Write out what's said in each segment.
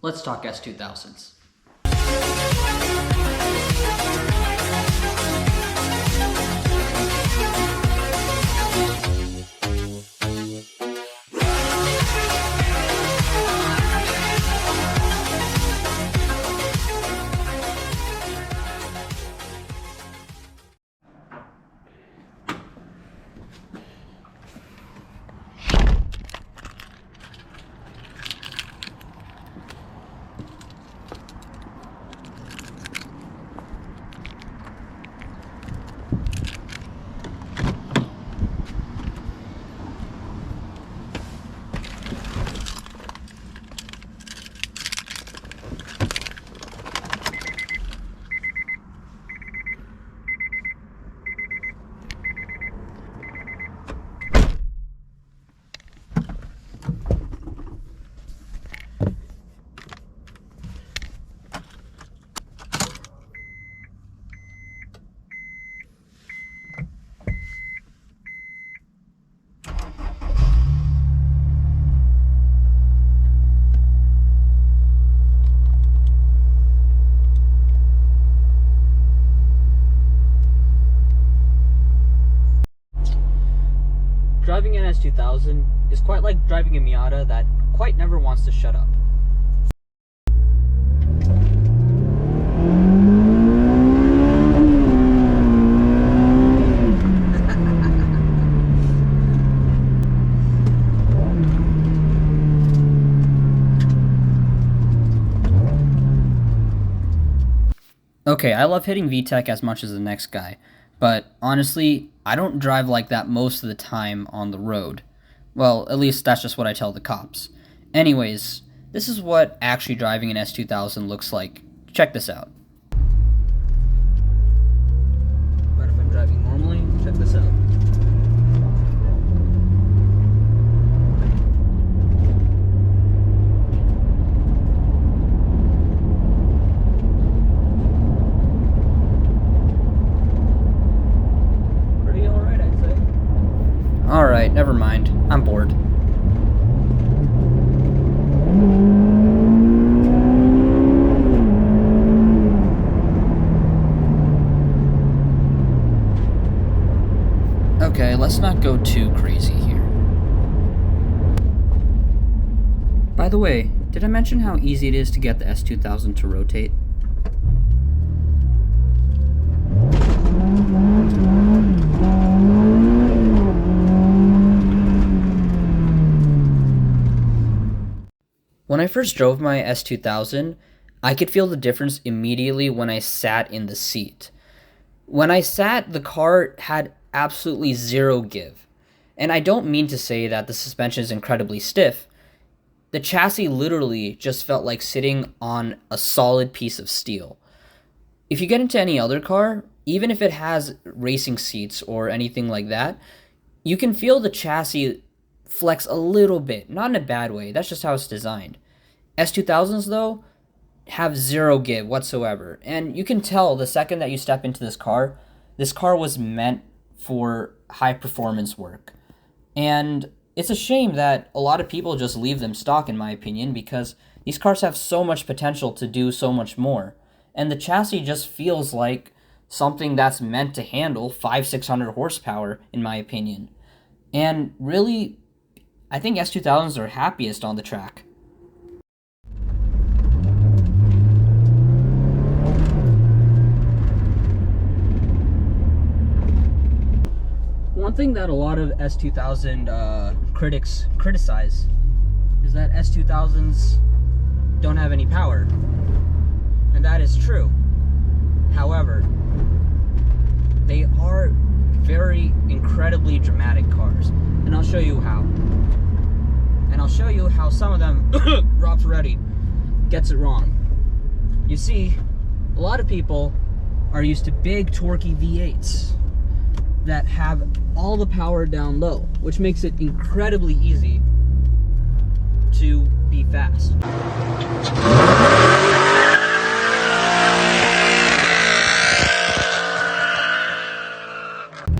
let's talk S2000s. Driving an S2000 is quite like driving a Miata that quite never wants to shut up. Okay, I love hitting VTEC as much as the next guy, but honestly, I don't drive like that most of the time on the road. Well, at least that's just what I tell the cops. Anyways, this is what actually driving an S2000 looks like. Check this out. But if I'm driving normally, check this out. Alright, never mind. I'm bored. Okay, let's not go too crazy here. By the way, did I mention how easy it is to get the S2000 to rotate? When I first drove my S2000, I could feel the difference immediately when I sat in the seat. When I sat, the car had absolutely zero give. And I don't mean to say that the suspension is incredibly stiff. The chassis literally just felt like sitting on a solid piece of steel. If you get into any other car, even if it has racing seats or anything like that, you can feel the chassis flex a little bit, not in a bad way, that's just how it's designed. S2000s though, have zero give whatsoever, and you can tell the second that you step into this car was meant for high performance work. And it's a shame that a lot of people just leave them stock, in my opinion, because these cars have so much potential to do so much more, and the chassis just feels like something that's meant to handle 500-600 horsepower, in my opinion. And really, I think S2000s are happiest on the track. One thing that a lot of S2000 critics criticize is that S2000s don't have any power. And that is true. However, they are very incredibly dramatic cars. And I'll show you how. And I'll show you how some of them, Rob Ferretti, gets it wrong. You see, a lot of people are used to big torquey V8s that have all the power down low, which makes it incredibly easy to be fast.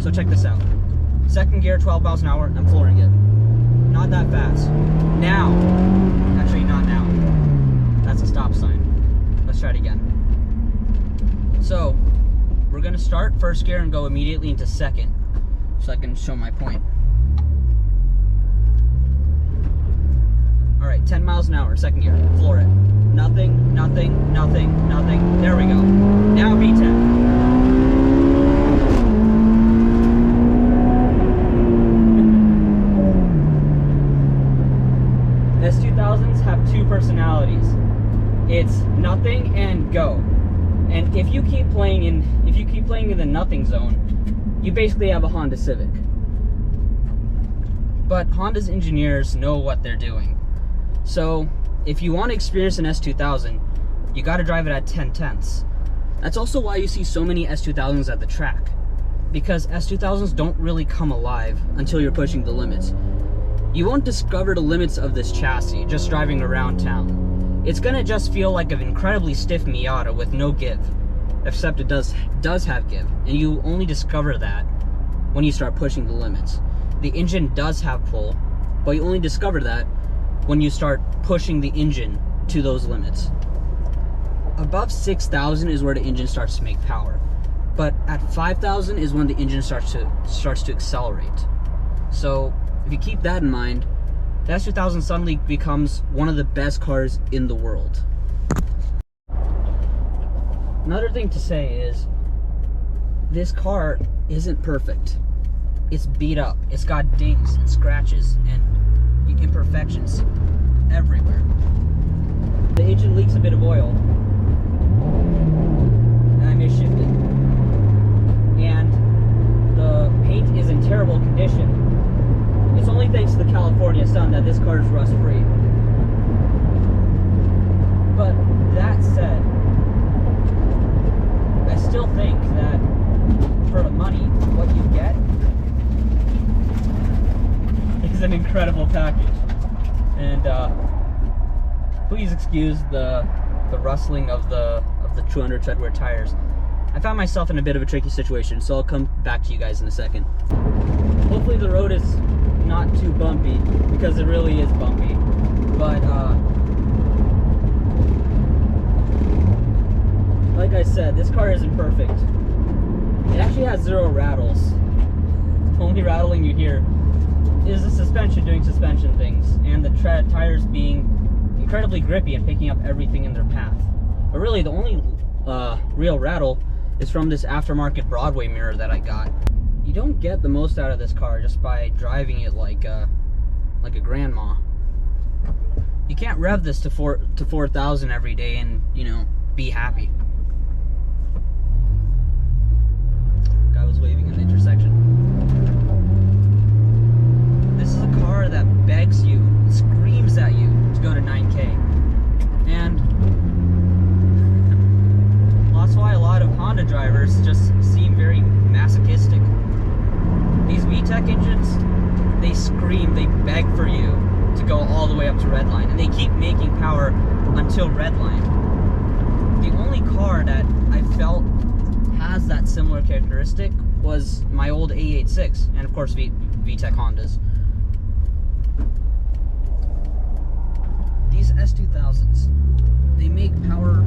So check this out. Second gear, 12 miles an hour, I'm flooring it. Not that fast. Now, actually not now. That's a gonna start first gear and go immediately into second so I can show my point. All right, 10 miles an hour, second gear, floor it. Nothing, nothing, nothing, nothing. There we go. Now V10. S2000s have two personalities. It's nothing and go. And if you keep playing in the nothing zone, you basically have a Honda Civic. But Honda's engineers know what they're doing. So if you want to experience an S2000, you got to drive it at 10/10ths. That's also why you see so many S2000s at the track, because S2000s don't really come alive until you're pushing the limits. You won't discover the limits of this chassis just driving around town. It's gonna just feel like an incredibly stiff Miata with no give, except it does have give, and you only discover that when you start pushing the limits. The engine does have pull, but you only discover that when you start pushing the engine to those limits. Above 6,000 is where the engine starts to make power, but at 5,000 is when the engine starts to accelerate. So if you keep that in mind, the S2000 suddenly becomes one of the best cars in the world. Another thing to say is, this car isn't perfect. It's beat up. It's got dings and scratches and imperfections everywhere. The engine leaks a bit of oil, and I misshifted. And the paint is in terrible condition. It's only thanks to the California sun that this car is rust-free. But that said, I still think that for the money, what you get is an incredible package. And please excuse the rustling of the 200 treadwear tires. I found myself in a bit of a tricky situation, so I'll come back to you guys in a second. Hopefully the road is not too bumpy, because it really is bumpy. But like I said, this car isn't perfect. It actually has 0 rattles. The only rattling you hear is the suspension doing suspension things, and the tires being incredibly grippy and picking up everything in their path. But really, the only real rattle is from this aftermarket Broadway mirror that I got. You don't get the most out of this car just by driving it like a grandma. You can't rev this to 4,000 every day and, you know, be happy. Guy was waving in the intersection. This is a car that begs you, screams at you to go to 9K. And that's why a lot of Honda drivers just seem very masochistic. These VTEC engines, they scream, they beg for you to go all the way up to redline, and they keep making power until redline. The only car that I felt has that similar characteristic was my old A86, and of course VTEC Hondas. These S2000s, they make power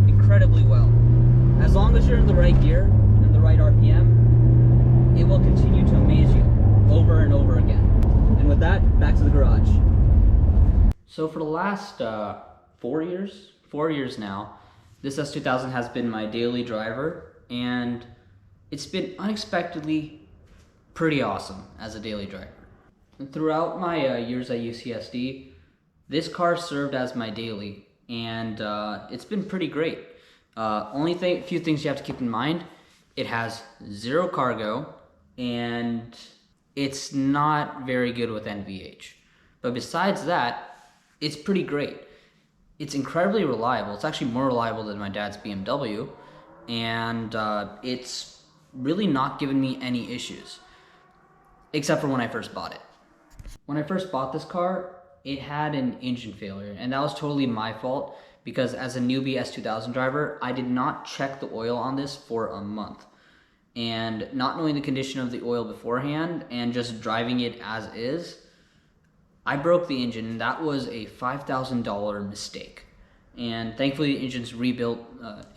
incredibly well. As long as you're in the right gear and the right RPM, it will continue to amaze you over and over again. And with that, back to the garage. So for the last 4 years now, this S2000 has been my daily driver, and it's been unexpectedly pretty awesome as a daily driver. And throughout my years at UCSD, this car served as my daily, and it's been pretty great. Few things you have to keep in mind: it has 0 cargo, and it's not very good with NVH. But besides that, it's pretty great. It's incredibly reliable. It's actually more reliable than my dad's BMW, and it's really not given me any issues, except for when I first bought it. When I first bought this car, it had an engine failure, and that was totally my fault, because as a newbie S2000 driver, I did not check the oil on this for a month. And not knowing the condition of the oil beforehand and just driving it as is, I broke the engine, and that was a $5,000 mistake. and thankfully the engine's rebuilt.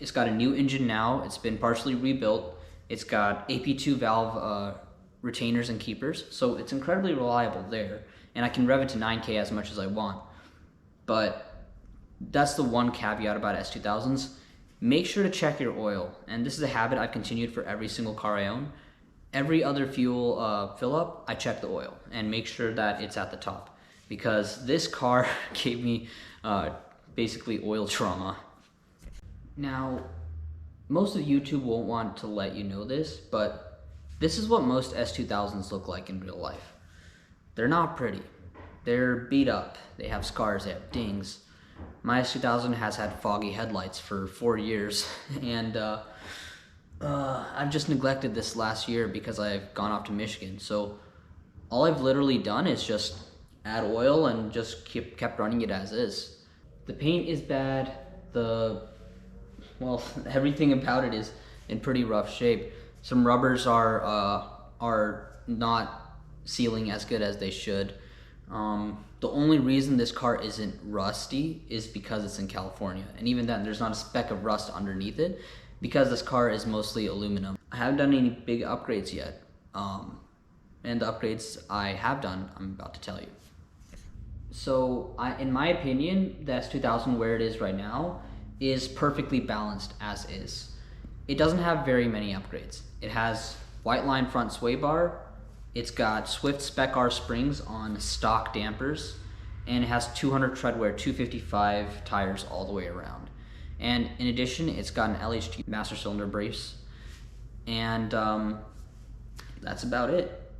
It's got a new engine now. It's been partially rebuilt. It's got AP2 valve retainers and keepers, so it's incredibly reliable there, and I can rev it to 9K as much as I want. But that's the one caveat about S2000s. Make sure to check your oil, and this is a habit I've continued for every single car I own. Every other fuel fill up, I check the oil and make sure that it's at the top, because this car gave me basically oil trauma. Now, most of YouTube won't want to let you know this, but this is what most S2000s look like in real life. They're not pretty. They're beat up. They have scars. They have dings. My S2000 has had foggy headlights for 4 years, and I've just neglected this last year because I've gone off to Michigan. So all I've literally done is just add oil and just kept running it as is. The paint is bad. Everything about it is in pretty rough shape. Some rubbers are not sealing as good as they should. The only reason this car isn't rusty is because it's in California, and even then there's not a speck of rust underneath it because this car is mostly aluminum. I haven't done any big upgrades yet, and the upgrades I have done I'm about to tell you. So in my opinion, the S2000 where it is right now is perfectly balanced as is. It doesn't have very many upgrades. It has white line front sway bar. It's got Swift Spec R springs on stock dampers, and it has 200 treadwear 255 tires all the way around. And in addition, it's got an LHT master cylinder brace, and that's about it.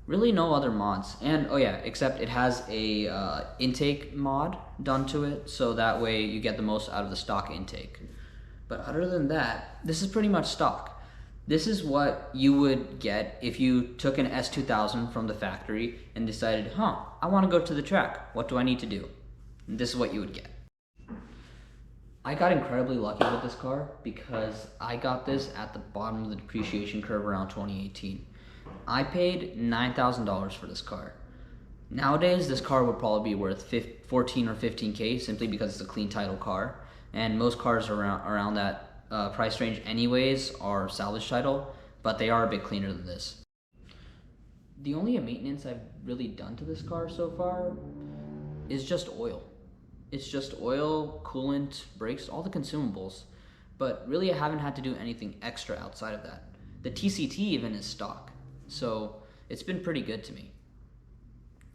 Really no other mods. And oh yeah, except it has a intake mod done to it, so that way you get the most out of the stock intake. But other than that, this is pretty much stock. This is what you would get if you took an S2000 from the factory and decided, I want to go to the track. What do I need to do? And this is what you would get. I got incredibly lucky with this car because I got this at the bottom of the depreciation curve around 2018. I paid $9,000 for this car. Nowadays, this car would probably be worth 14 or 15K simply because it's a clean title car. And most cars around that price range anyways are salvage title, but they are a bit cleaner than this. The only maintenance I've really done to this car so far is just oil. It's just oil, coolant, brakes, all the consumables. But really I haven't had to do anything extra outside of that. The TCT even is stock, so it's been pretty good to me.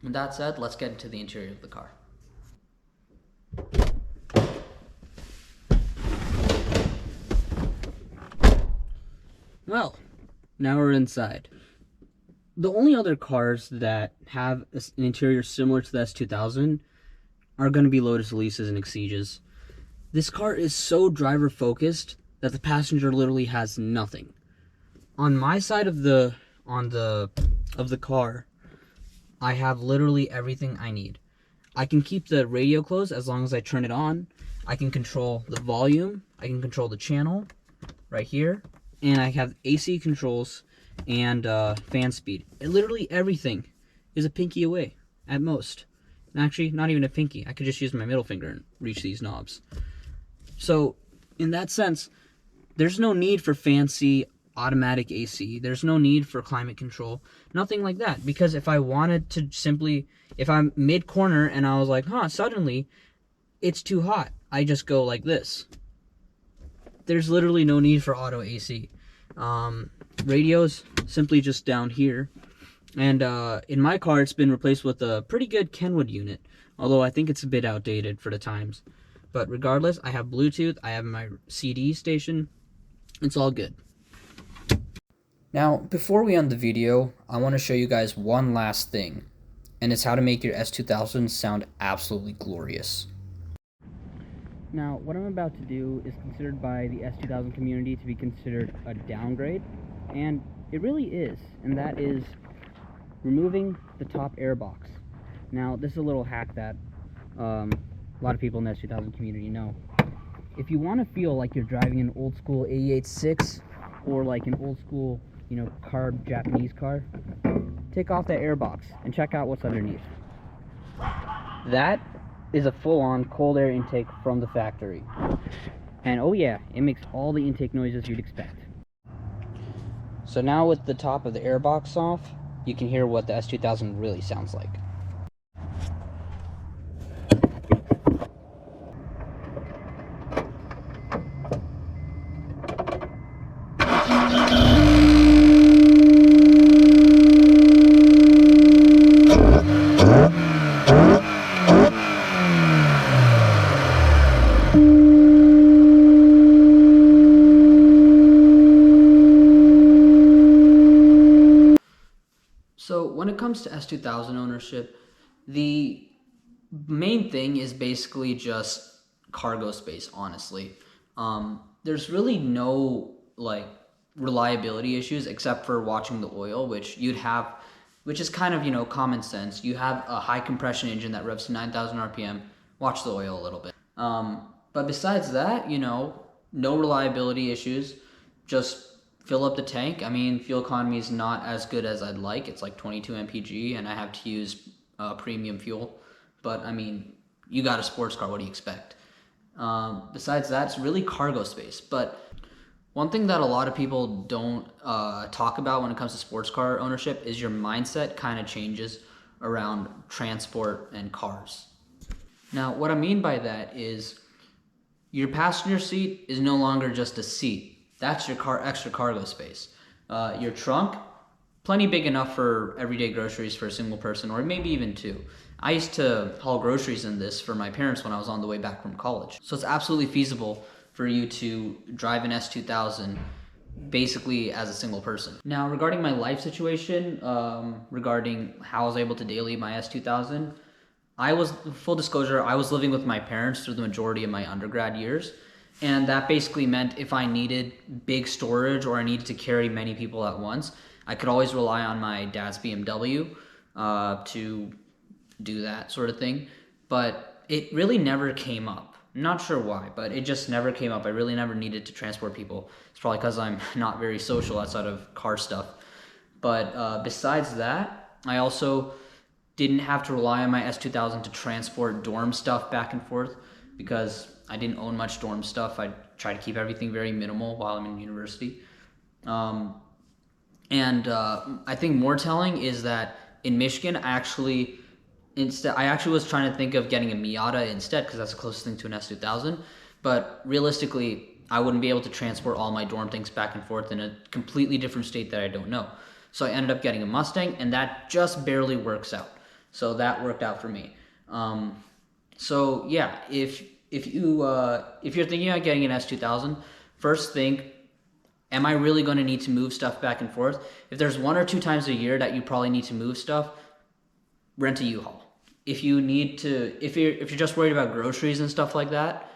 With that said, let's get into the interior of the car. Well, now we're inside. The only other cars that have an interior similar to the S2000 are going to be Lotus Elises and Exiges. This car is so driver focused that the passenger literally has nothing. On my side of the car, I have literally everything I need. I can keep the radio closed as long as I turn it on. I can control the volume. I can control the channel right here. And I have AC controls and fan speed. And literally everything is a pinky away at most. And actually, not even a pinky. I could just use my middle finger and reach these knobs. So, in that sense, there's no need for fancy automatic AC. There's no need for climate control. Nothing like that. Because if I wanted to simply, if I'm mid-corner and I was like, suddenly it's too hot, I just go like this. There's literally no need for auto AC. Radios simply just down here. And in my car, it's been replaced with a pretty good Kenwood unit, although I think it's a bit outdated for the times. But regardless, I have Bluetooth, I have my CD station. It's all good. Now, before we end the video, I want to show you guys one last thing, and it's how to make your S2000 sound absolutely glorious. Now, what I'm about to do is considered by the S2000 community to be considered a downgrade, and it really is, and that is removing the top air box. Now, this is a little hack that a lot of people in the S2000 community know. If you want to feel like you're driving an old school 88.6 or like an old school, carb Japanese car, take off that air box and check out what's underneath. That is a full-on cold air intake from the factory. And oh yeah, it makes all the intake noises you'd expect. So now with the top of the air box off, you can hear what the S2000 really sounds like. So when it comes to S2000 ownership, the main thing is basically just cargo space, honestly. There's really no like reliability issues except for watching the oil, which is kind of, common sense. You have a high compression engine that revs to 9,000 RPM, watch the oil a little bit. But besides that, no reliability issues, just fill up the tank. I mean, fuel economy is not as good as I'd like. It's like 22 mpg, and I have to use premium fuel. But I mean, you got a sports car, what do you expect? Besides that, it's really cargo space. But one thing that a lot of people don't talk about when it comes to sports car ownership is your mindset kind of changes around transport and cars. Now, what I mean by that is your passenger seat is no longer just a seat. That's your extra cargo space. Your trunk, plenty big enough for everyday groceries for a single person, or maybe even two. I used to haul groceries in this for my parents when I was on the way back from college. So it's absolutely feasible for you to drive an S2000 basically as a single person. Now, regarding my life situation, regarding how I was able to daily my S2000, full disclosure, I was living with my parents through the majority of my undergrad years. And that basically meant if I needed big storage or I needed to carry many people at once, I could always rely on my dad's BMW to do that sort of thing. But it really never came up. I'm not sure why, but it just never came up. I really never needed to transport people. It's probably because I'm not very social outside of car stuff. But besides that, I also didn't have to rely on my S2000 to transport dorm stuff back and forth because I didn't own much dorm stuff. I try to keep everything very minimal while I'm in university. I think more telling is that in Michigan, I actually was trying to think of getting a Miata instead because that's the closest thing to an S2000. But realistically, I wouldn't be able to transport all my dorm things back and forth in a completely different state that I don't know. So I ended up getting a Mustang, and that just barely works out. So that worked out for me. So yeah, if you're thinking about getting an S2000, first think, am I really going to need to move stuff back and forth? If there's 1 or 2 times a year that you probably need to move stuff, rent a U-Haul. If you're just worried about groceries and stuff like that,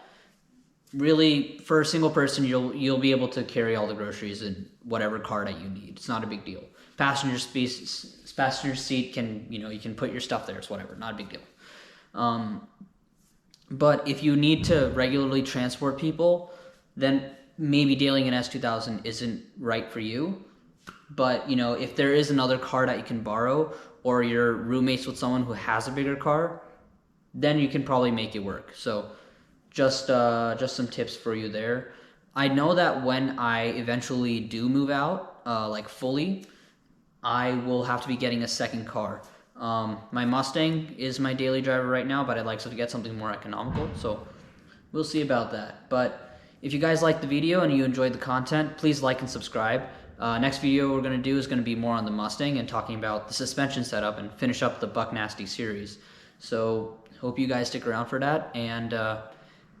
really for a single person, you'll be able to carry all the groceries in whatever car that you need. It's not a big deal. Passenger seat can, you can put your stuff there. It's whatever, not a big deal. But if you need to regularly transport people, then maybe dealing an S2000 isn't right for you. But, if there is another car that you can borrow, or you're roommates with someone who has a bigger car, then you can probably make it work. So just some tips for you there. I know that when I eventually do move out, fully, I will have to be getting a second car. My Mustang is my daily driver right now, but I'd like to get something more economical, so we'll see about that. But if you guys liked the video and you enjoyed the content, please like and subscribe. Next video we're going to do is going to be more on the Mustang and talking about the suspension setup and finish up the Buck Nasty series. So hope you guys stick around for that, and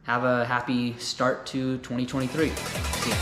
have a happy start to 2023. See ya.